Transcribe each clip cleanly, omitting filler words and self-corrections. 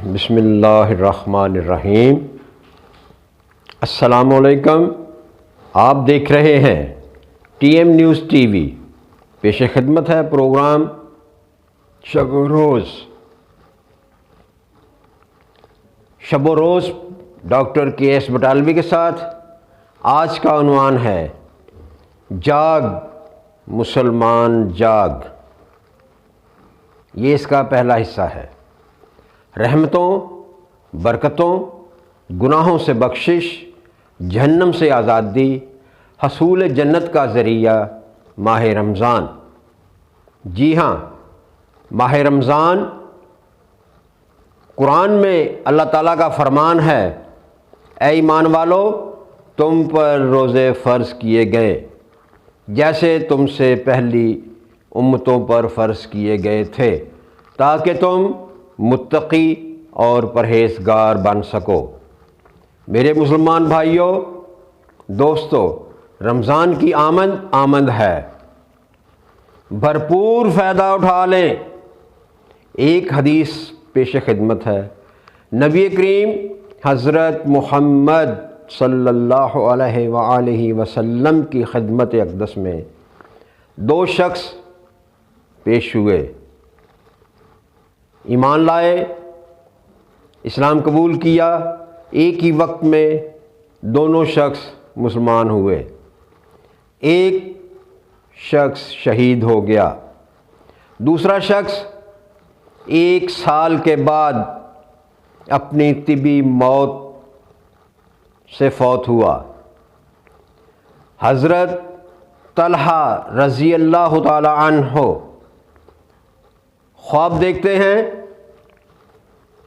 بسم اللہ الرحمن الرحیم۔ السلام علیکم۔ آپ دیکھ رہے ہیں T M news T V. پیش خدمت ہے پروگرام شب و روز۔ شب و روز ڈاکٹر کے ایس بٹالوی کے ساتھ۔ آج کا عنوان ہے جاگ مسلمان جاگ۔ یہ اس کا پہلا حصہ ہے۔ رحمتوں، برکتوں، گناہوں سے بخشش، جہنم سے آزادی، حصول جنت کا ذریعہ ماہ رمضان۔ جی ہاں، ماہ رمضان قرآن میں اللہ تعالیٰ کا فرمان ہے، اے ایمان والو، تم پر روزے فرض کیے گئے جیسے تم سے پہلی امتوں پر فرض کیے گئے تھے، تاکہ تم متقی اور پرہیزگار بن سکو۔ میرے مسلمان بھائیوں، دوستو، رمضان کی آمد ہے، بھرپور فائدہ اٹھا لیں۔ ایک حدیث پیش خدمت ہے۔ نبی کریم حضرت محمد صلی اللہ علیہ وآلہ وسلم کی خدمت اقدس میں دو شخص پیش ہوئے، ایمان لائے، اسلام قبول کیا۔ ایک ہی وقت میں دونوں شخص مسلمان ہوئے۔ ایک شخص شہید ہو گیا، دوسرا شخص 1 سال کے بعد اپنی طبی موت سے فوت ہوا۔ حضرت طلحہ رضی اللہ تعالی عنہ خواب دیکھتے ہیں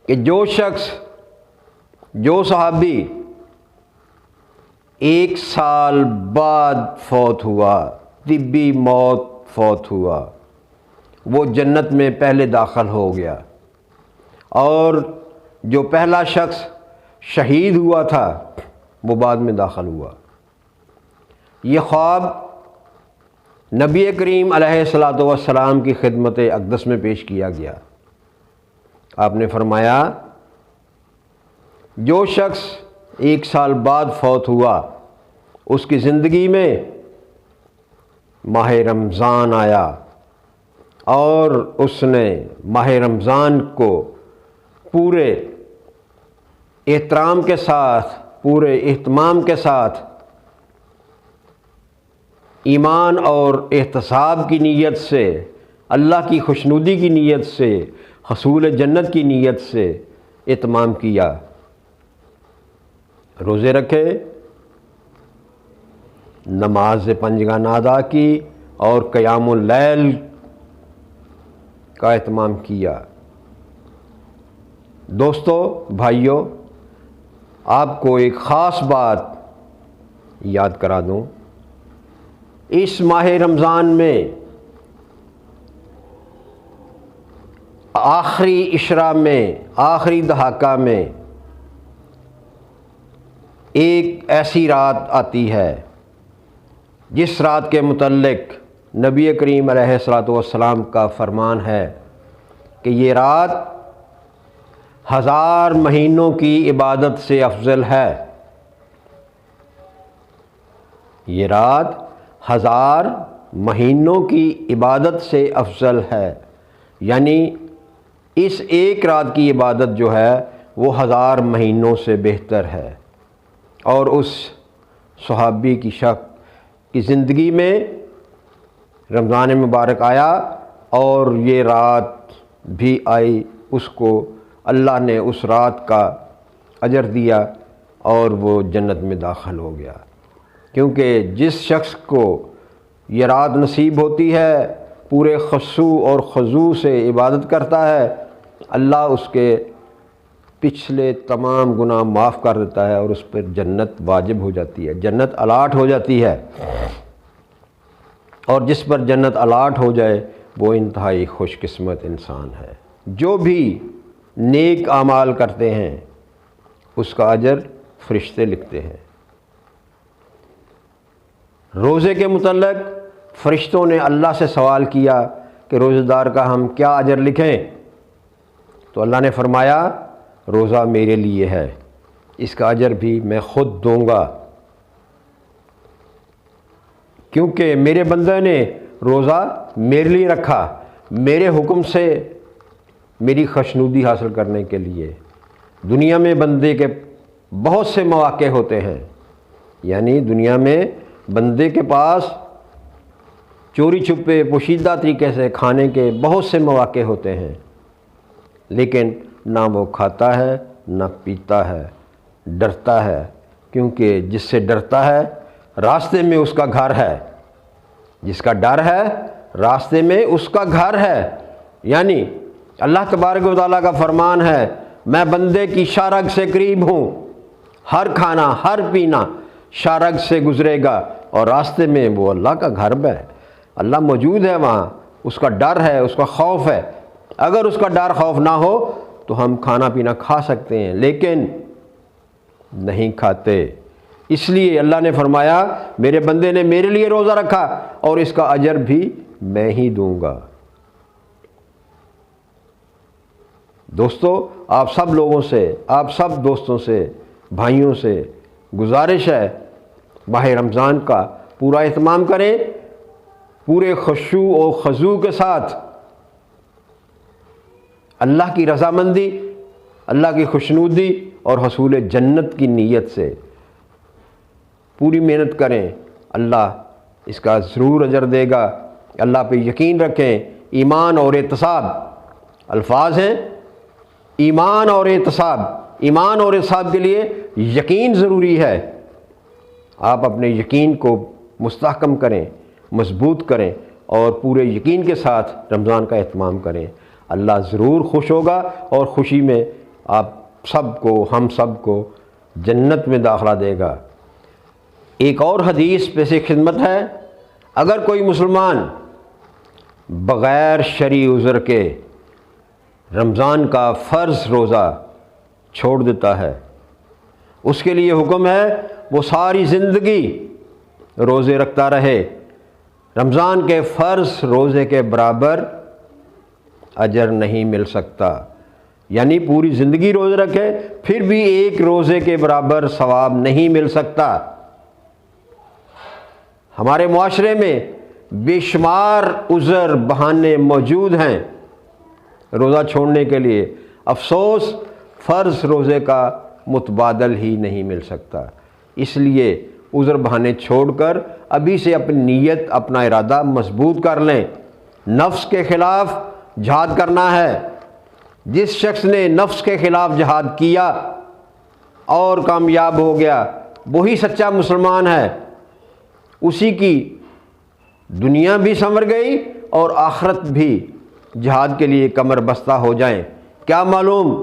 کہ جو صحابی 1 سال بعد فوت ہوا، طبی موت فوت ہوا، وہ جنت میں پہلے داخل ہو گیا، اور جو پہلا شخص شہید ہوا تھا وہ بعد میں داخل ہوا۔ یہ خواب نبی کریم علیہ الصلاۃ والسلام کی خدمت اقدس میں پیش کیا گیا۔ آپ نے فرمایا، جو شخص 1 سال بعد فوت ہوا، اس کی زندگی میں ماہ رمضان آیا، اور اس نے ماہ رمضان کو پورے احترام کے ساتھ، پورے اہتمام کے ساتھ، ایمان اور احتساب کی نیت سے، اللہ کی خوشنودی کی نیت سے، حصول جنت کی نیت سے اہتمام کیا۔ روزے رکھے، نماز 5 گانا ادا کی، اور قیام اللیل کا اہتمام کیا۔ دوستو، بھائیوں، آپ کو ایک خاص بات یاد کرا دوں۔ اس ماہ رمضان میں آخری عشرہ میں، آخری دھاکہ میں ایک ایسی رات آتی ہے جس رات کے متعلق نبی کریم علیہ الصلاۃ والسلام کا فرمان ہے کہ یہ رات 1000 مہینوں کی عبادت سے افضل ہے۔ یہ رات 1000 مہینوں کی عبادت سے افضل ہے، یعنی اس ایک رات کی عبادت جو ہے وہ 1000 مہینوں سے بہتر ہے۔ اور اس صحابی کی کی زندگی میں رمضان مبارک آیا، اور یہ رات بھی آئی، اس کو اللہ نے اس رات کا اجر دیا، اور وہ جنت میں داخل ہو گیا۔ کیونکہ جس شخص کو یہ رات نصیب ہوتی ہے، پورے خشوع اور خضوع سے عبادت کرتا ہے، اللہ اس کے پچھلے تمام گناہ معاف کر دیتا ہے، اور اس پر جنت واجب ہو جاتی ہے، جنت الاٹ ہو جاتی ہے۔ اور جس پر جنت الاٹ ہو جائے وہ انتہائی خوش قسمت انسان ہے۔ جو بھی نیک اعمال کرتے ہیں اس کا اجر فرشتے لکھتے ہیں۔ روزے کے متعلق فرشتوں نے اللہ سے سوال کیا کہ روزہ دار کا ہم کیا اجر لکھیں؟ تو اللہ نے فرمایا، روزہ میرے لیے ہے، اس کا اجر بھی میں خود دوں گا، کیونکہ میرے بندے نے روزہ میرے لیے رکھا، میرے حکم سے میری خوشنودی حاصل کرنے کے لیے۔ دنیا میں بندے کے بہت سے مواقع ہوتے ہیں، یعنی دنیا میں بندے کے پاس چوری چھپے پوشیدہ طریقے سے کھانے کے بہت سے مواقع ہوتے ہیں، لیکن نہ وہ کھاتا ہے نہ پیتا ہے، ڈرتا ہے، کیونکہ جس سے ڈرتا ہے راستے میں اس کا گھر ہے، جس کا ڈر ہے راستے میں اس کا گھر ہے۔ یعنی اللہ تبارک و تعالیٰ کا فرمان ہے، میں بندے کی شارگ سے قریب ہوں، ہر کھانا ہر پینا شارگ سے گزرے گا، اور راستے میں وہ اللہ کا گھر ہے، اللہ موجود ہے وہاں، اس کا ڈر ہے، اس کا خوف ہے۔ اگر اس کا ڈر خوف نہ ہو تو ہم کھانا پینا کھا سکتے ہیں، لیکن نہیں کھاتے۔ اس لیے اللہ نے فرمایا میرے بندے نے میرے لیے روزہ رکھا اور اس کا اجر بھی میں ہی دوں گا۔ دوستو، آپ سب لوگوں سے، آپ سب دوستوں سے، بھائیوں سے گزارش ہے، ماہ رمضان کا پورا اہتمام کریں، پورے خشوع و خضوع کے ساتھ، اللہ کی رضامندی، اللہ کی خوشنودی اور حصول جنت کی نیت سے پوری محنت کریں، اللہ اس کا ضرور اجر دے گا۔ اللہ پہ یقین رکھیں۔ ایمان اور احتساب الفاظ ہیں، ایمان اور احتساب۔ ایمان اور احتساب کے لیے یقین ضروری ہے۔ آپ اپنے یقین کو مستحکم کریں، مضبوط کریں اور پورے یقین کے ساتھ رمضان کا اہتمام کریں۔ اللہ ضرور خوش ہوگا اور خوشی میں آپ سب کو، ہم سب کو جنت میں داخلہ دے گا۔ ایک اور حدیث پیش خدمت ہے، اگر کوئی مسلمان بغیر شرعی عذر کے رمضان کا فرض روزہ چھوڑ دیتا ہے، اس کے لیے حکم ہے وہ ساری زندگی روزے رکھتا رہے، رمضان کے فرض روزے کے برابر اجر نہیں مل سکتا۔ یعنی پوری زندگی روزے رکھے پھر بھی ایک روزے کے برابر ثواب نہیں مل سکتا۔ ہمارے معاشرے میں بے شمار عذر بہانے موجود ہیں روزہ چھوڑنے کے لیے، افسوس فرض روزے کا متبادل ہی نہیں مل سکتا۔ اس لیے عذر بہانے چھوڑ کر ابھی سے اپنی نیت، اپنا ارادہ مضبوط کر لیں۔ نفس کے خلاف جہاد کرنا ہے۔ جس شخص نے نفس کے خلاف جہاد کیا اور کامیاب ہو گیا وہی سچا مسلمان ہے، اسی کی دنیا بھی سنور گئی اور آخرت بھی جہاد کے لیے کمر بستہ ہو جائیں۔ کیا معلوم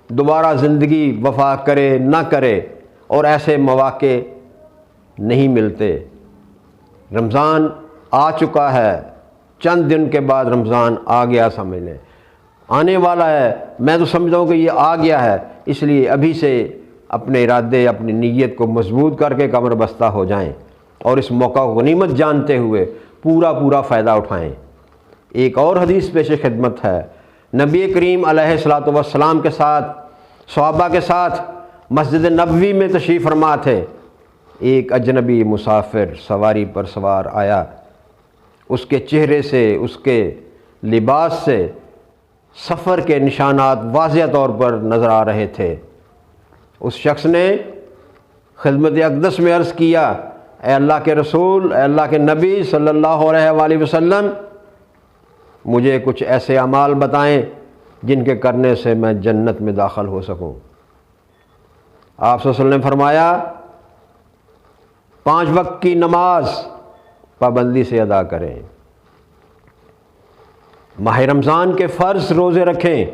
دوبارہ زندگی وفا کرے نہ کرے، اور ایسے مواقع نہیں ملتے۔ رمضان آ چکا ہے، چند دن کے بعد رمضان آ گیا، سمجھ لیں آنے والا ہے۔ میں تو سمجھتا ہوں کہ یہ آ گیا ہے، اس لیے ابھی سے اپنے ارادے، اپنی نیت کو مضبوط کر کے کمر بستہ ہو جائیں اور اس موقع کو غنیمت جانتے ہوئے پورا فائدہ اٹھائیں۔ ایک اور حدیث پیش خدمت ہے، نبی کریم علیہ الصلاۃ والسلام کے ساتھ، صحابہ کے ساتھ مسجد نبوی میں تشریف فرما تھے۔ ایک اجنبی مسافر سواری پر سوار آیا، اس کے چہرے سے، اس کے لباس سے سفر کے نشانات واضح طور پر نظر آ رہے تھے۔ اس شخص نے خدمت اقدس میں عرض کیا، اے اللہ کے رسول، اے اللہ کے نبی صلی اللہ علیہ وآلہ وسلم، مجھے کچھ ایسے اعمال بتائیں جن کے کرنے سے میں جنت میں داخل ہو سکوں۔ آپ صلی اللہ علیہ وسلم نے فرمایا، 5 وقت کی نماز پابندی سے ادا کریں، ماہ رمضان کے فرض روزے رکھیں،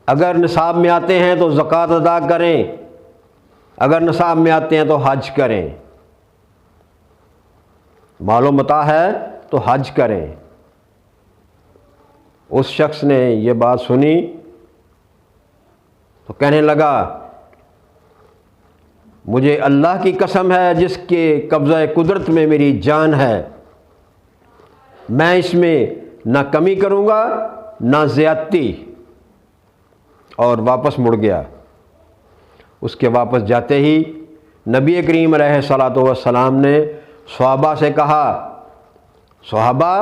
اگر نصاب میں آتے ہیں تو زکوٰۃ ادا کریں، اگر نصاب میں آتے ہیں تو حج کریں، مال و متاع ہے تو حج کریں۔ اس شخص نے یہ بات سنی تو کہنے لگا، مجھے اللہ کی قسم ہے جس کے قبضہ قدرت میں میری جان ہے، میں اس میں نہ کمی کروں گا نہ زیادتی، اور واپس مڑ گیا۔ اس کے واپس جاتے ہی نبی کریم علیہ الصلاۃ والسلام نے صحابہ سے کہا، صحابہ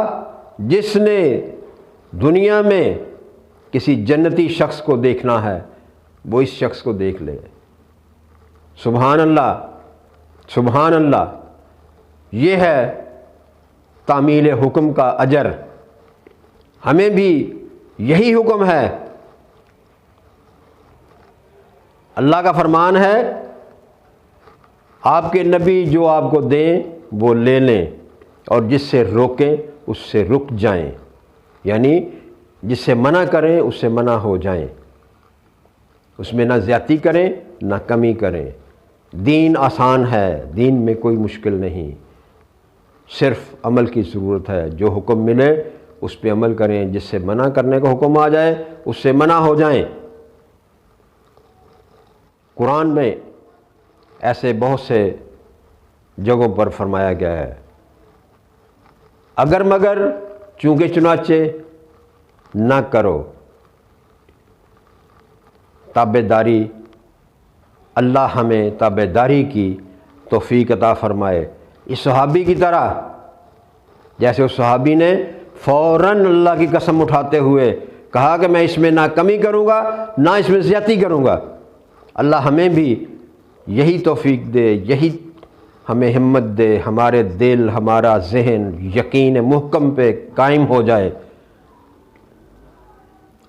جس نے دنیا میں کسی جنتی شخص کو دیکھنا ہے وہ اس شخص کو دیکھ لے۔ سبحان اللہ، سبحان اللہ، یہ ہے تعمیل حکم کا اجر۔ ہمیں بھی یہی حکم ہے۔ اللہ کا فرمان ہے آپ کے نبی جو آپ کو دیں وہ لے لیں، اور جس سے روکیں اس سے رک جائیں، یعنی جس سے منع کریں اس سے منع ہو جائیں، اس میں نہ زیادتی کریں نہ کمی کریں۔ دین آسان ہے، دین میں کوئی مشکل نہیں، صرف عمل کی ضرورت ہے۔ جو حکم ملے اس پہ عمل کریں، جس سے منع کرنے کا حکم آ جائے اس سے منع ہو جائیں۔ قرآن میں ایسے بہت سے جگہوں پر فرمایا گیا ہے، اگر مگر چونکہ چنانچہ نہ کرو، تابع داری، اللہ ہمیں تابع داری کی توفیق عطا فرمائے۔ اس صحابی کی طرح، جیسے اس صحابی نے فوراً اللہ کی قسم اٹھاتے ہوئے کہا کہ میں اس میں نہ کمی کروں گا نہ اس میں زیادتی کروں گا۔ اللہ ہمیں بھی یہی توفیق دے، یہی ہمیں ہمت دے، ہمارے دل، ہمارا ذہن یقین محکم پہ قائم ہو جائے۔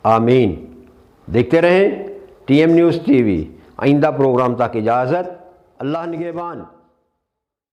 آمین۔ دیکھتے رہیں T M news T V. آئندہ پروگرام تک اجازت، اللہ نگہبان۔